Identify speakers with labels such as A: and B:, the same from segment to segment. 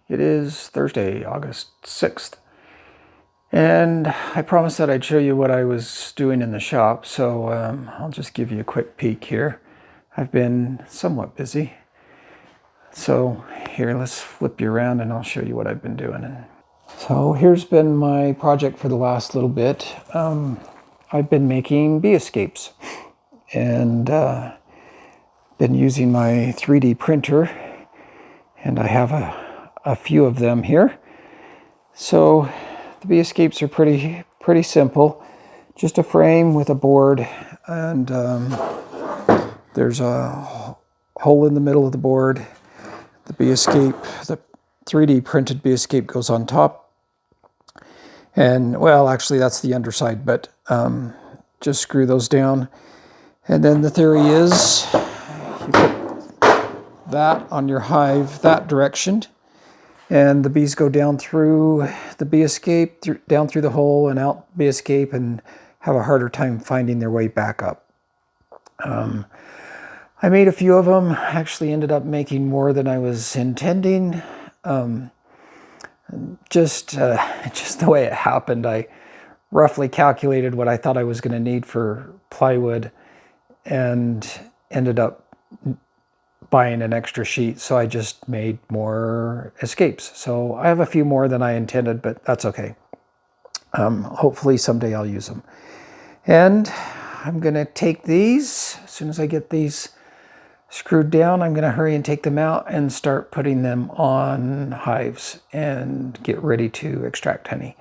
A: It is Thursday, August 6th. And I promised that I'd show you what I was doing in the shop, so I'll just give you a quick peek here. I've been somewhat busy. So here, let's flip you around and I'll show you what I've been doing. So here's been my project for the last little bit. I've been making bee escapes and been using my 3D printer, and I have a few of them here. So the bee escapes are pretty simple. Just a frame with a board, and there's a hole in the middle of the board. The bee escape, the 3D printed bee escape goes on top. And well, actually that's the underside, but just screw those down. And then the theory is you put that on your hive that direction, and the bees go down through the bee escape, down through the hole and out bee escape, and have a harder time finding their way back up. I made a few of them. Actually ended up making more than I was intending. Just the way it happened, I roughly calculated what I thought I was going to need for plywood and ended up buying an extra sheet, so I just made more escapes. So I have a few more than I intended, but that's okay. Hopefully someday I'll use them. And I'm going to take these, as soon as I get these screwed down, I'm going to hurry and take them out and start putting them on hives and get ready to extract honey.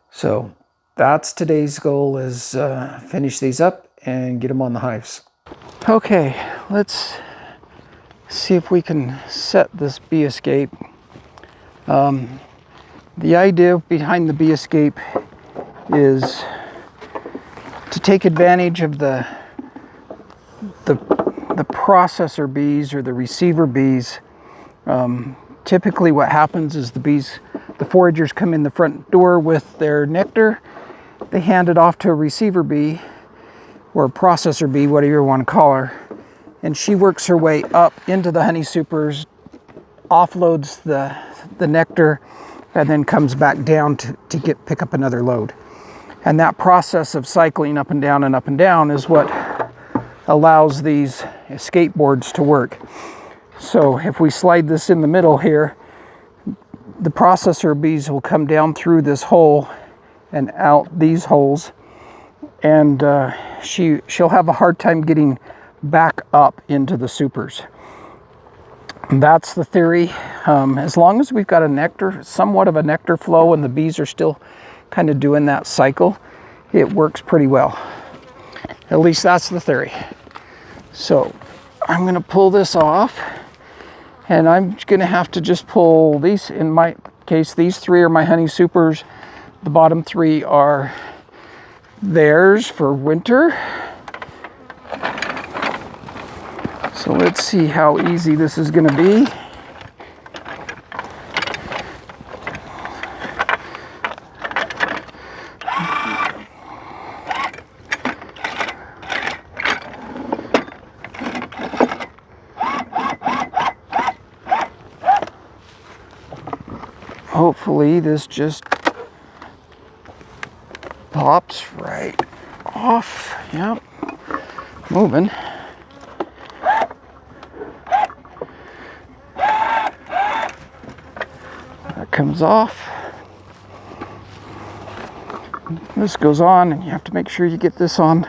A: So that's today's goal, is finish these up and get them on the hives. Okay, let's see if we can set this bee escape. The idea behind the bee escape is to take advantage of the processor bees or the receiver bees. Typically what happens is the foragers come in the front door with their nectar. They hand it off to a receiver bee or a processor bee, whatever you want to call her. And she works her way up into the honey supers, offloads the nectar, and then comes back down to pick up another load. And that process of cycling up and down is what allows these escape boards to work. So if we slide this in the middle here, the processor bees will come down through this hole and out these holes, and she'll have a hard time getting back up into the supers. And that's the theory. As long as we've got somewhat of a nectar flow, and the bees are still kind of doing that cycle, it works pretty well. At least that's the theory. So I'm going to pull this off, and I'm going to have to just pull these. In my case, these three are my honey supers. The bottom three are theirs for winter. So let's see how easy this is going to be. Hopefully this just pops right off. Yep, moving. That comes off. This goes on, and you have to make sure you get this on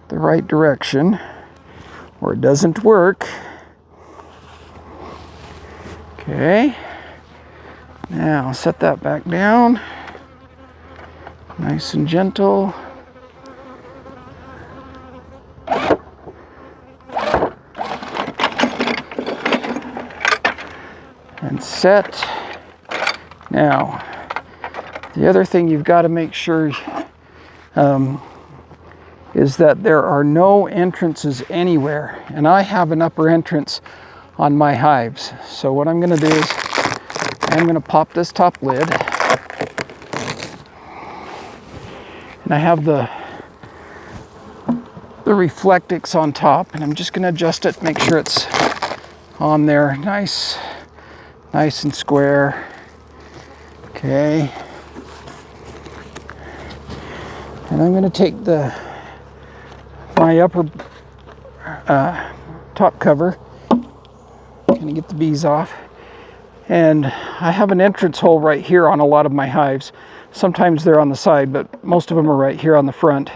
A: the right direction or it doesn't work. Okay. Now set that back down, nice and gentle. And set. Now, the other thing you've got to make sure is that there are no entrances anywhere. And I have an upper entrance on my hives. So what I'm going to do is I'm going to pop this top lid. And I have the Reflectix on top, and I'm just going to adjust it, make sure it's on there nice Nice and square. Okay. And I'm going to take my upper top cover, kind of get the bees off. And I have an entrance hole right here on a lot of my hives. Sometimes they're on the side, but most of them are right here on the front.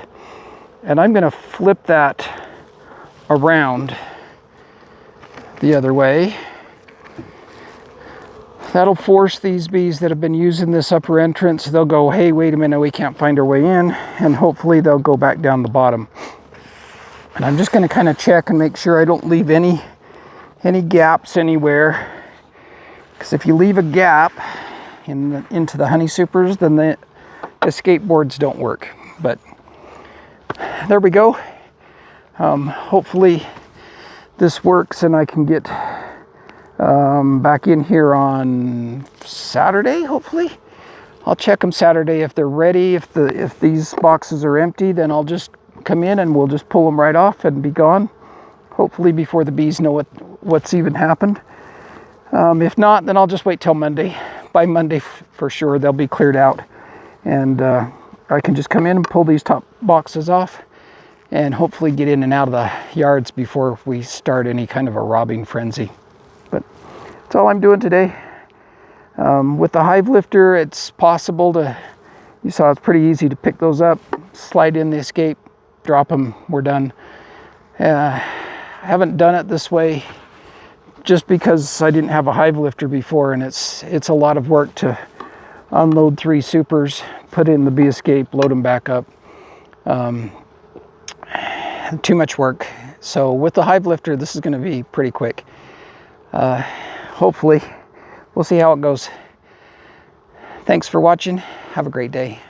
A: And I'm going to flip that around the other way. That'll force these bees that have been using this upper entrance, they'll go, hey, wait a minute, we can't find our way in, and hopefully they'll go back down the bottom. And I'm just going to kind of check and make sure I don't leave any gaps anywhere, because if you leave a gap into the honey supers, then the escape boards don't work. But there we go. Hopefully this works and I can get back in here on Saturday, hopefully. I'll check them Saturday if they're ready. If these boxes are empty, then I'll just come in and we'll just pull them right off and be gone. Hopefully before the bees know what's even happened. If not, then I'll just wait till Monday. By Monday, for sure, they'll be cleared out. And I can just come in and pull these top boxes off and hopefully get in and out of the yards before we start any kind of a robbing frenzy. But that's all I'm doing today. With the hive lifter, it's possible to, you saw it's pretty easy to pick those up, slide in the escape, drop them, we're done. I haven't done it this way just because I didn't have a hive lifter before, and it's a lot of work to unload 3 supers, put in the bee escape, load them back up. Too much work. So with the hive lifter, this is going to be pretty quick. Hopefully, we'll see how it goes. Thanks for watching. Have a great day.